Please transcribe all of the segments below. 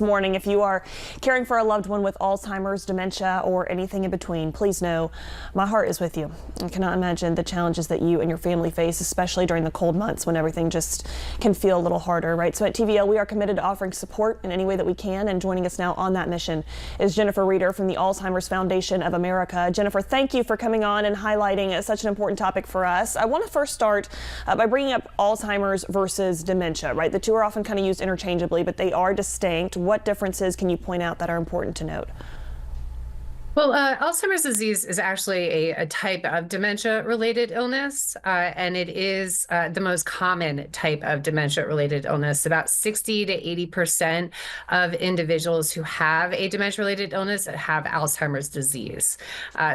Morning. If you are caring for a loved one with Alzheimer's, dementia, or anything in between, please know my heart is with you. I cannot imagine the challenges that you and your family face, especially during the cold months when everything just can feel a little harder, right? So at TVL, we are committed to offering support in any way that we can, and joining us now on that mission is Jennifer Reeder from the Alzheimer's Foundation of America. Jennifer, thank you for coming on and highlighting such an important topic for us. I want to first start by bringing up Alzheimer's versus dementia, right? The two are often kind of used interchangeably, but they are distinct. What differences can you point out that are important to note? Well, Alzheimer's disease is actually a type of dementia-related illness, and it is the most common type of dementia-related illness. About 60 to 80% of individuals who have a dementia-related illness have Alzheimer's disease.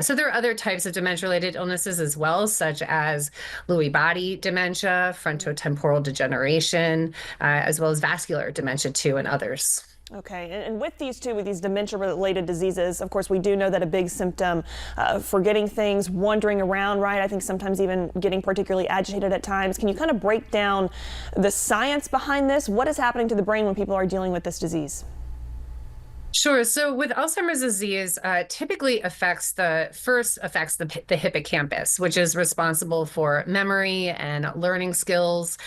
So there are other types of dementia-related illnesses as well, such as Lewy body dementia, frontotemporal degeneration, as well as vascular dementia too, and others. Okay, and with these two, with these dementia-related diseases, of course, we do know that a big symptom, forgetting things, wandering around, right? I think sometimes even getting particularly agitated at times. Can you kind of break down the science behind this? What is happening to the brain when people are dealing with this disease? Sure. So with Alzheimer's disease, typically affects the hippocampus, which is responsible for memory and learning skills.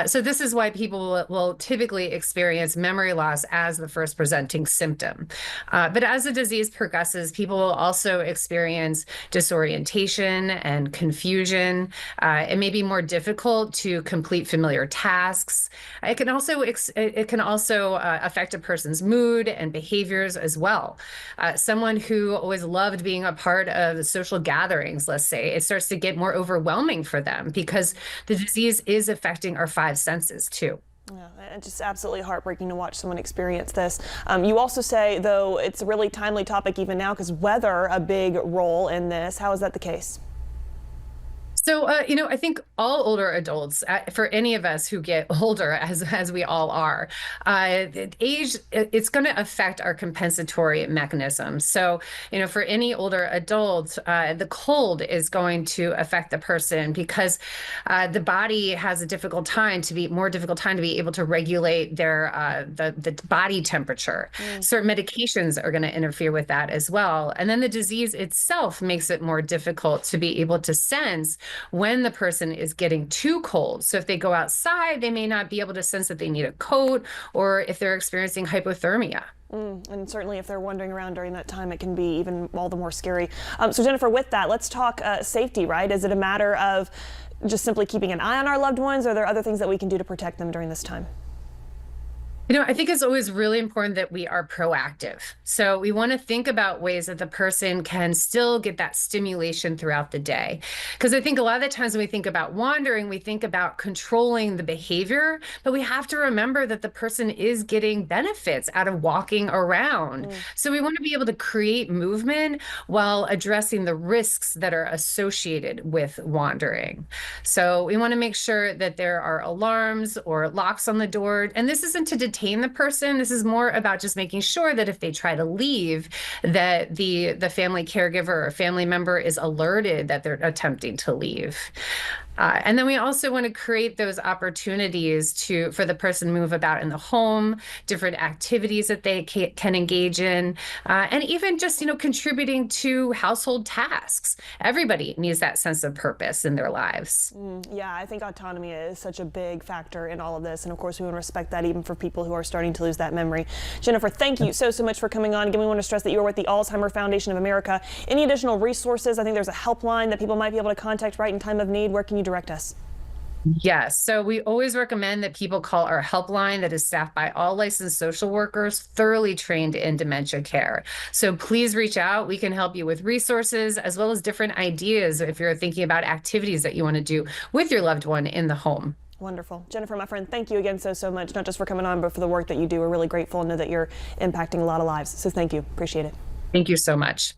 So this is why people will typically experience memory loss as the first presenting symptom. But as the disease progresses, people will also experience disorientation and confusion. It may be more difficult to complete familiar tasks. It can also affect a person's mood and behavior as well. Someone who always loved being a part of the social gatherings, let's say, it starts to get more overwhelming for them because the disease is affecting our five senses too. Yeah, it's just absolutely heartbreaking to watch someone experience this. You also say, though, it's a really timely topic even now because weather a big role in this. How is that the case? So, I think all older adults, for any of us who get older, as we all are, age, it's going to affect our compensatory mechanisms. So, for any older adult, the cold is going to affect the person because the body has more difficult time to be able to regulate the body temperature. Certain medications are going to interfere with that as well. And then the disease itself makes it more difficult to be able to sense when the person is getting too cold. So if they go outside, they may not be able to sense that they need a coat, or if they're experiencing hypothermia. And certainly if they're wandering around during that time, it can be even all the more scary. So Jennifer, with that, let's talk safety, right? Is it a matter of just simply keeping an eye on our loved ones, or are there other things that we can do to protect them during this time? I think it's always really important that we are proactive. So we want to think about ways that the person can still get that stimulation throughout the day. Because I think a lot of the times when we think about wandering, we think about controlling the behavior, but we have to remember that the person is getting benefits out of walking around. So we want to be able to create movement while addressing the risks that are associated with wandering. So we want to make sure that there are alarms or locks on the door. And this isn't to detain the person. This is more about just making sure that if they try to leave, that the family caregiver or family member is alerted that they're attempting to leave. And then we also want to create those opportunities for the person to move about in the home, different activities that they can engage in, and even just, contributing to household tasks. Everybody needs that sense of purpose in their lives. Yeah, I think autonomy is such a big factor in all of this. And of course, we want to respect that even for people who are starting to lose that memory. Jennifer, thank you so much for coming on. Again, we want to stress that you are with the Alzheimer Foundation of America. Any additional resources? I think there's a helpline that people might be able to contact right in time of need. Where can you direct us? Yes. So we always recommend that people call our helpline that is staffed by all licensed social workers, thoroughly trained in dementia care. So please reach out. We can help you with resources as well as different ideas if you're thinking about activities that you want to do with your loved one in the home. Wonderful. Jennifer, my friend, thank you again so much, not just for coming on, but for the work that you do. We're really grateful and know that you're impacting a lot of lives. So thank you. Appreciate it. Thank you so much.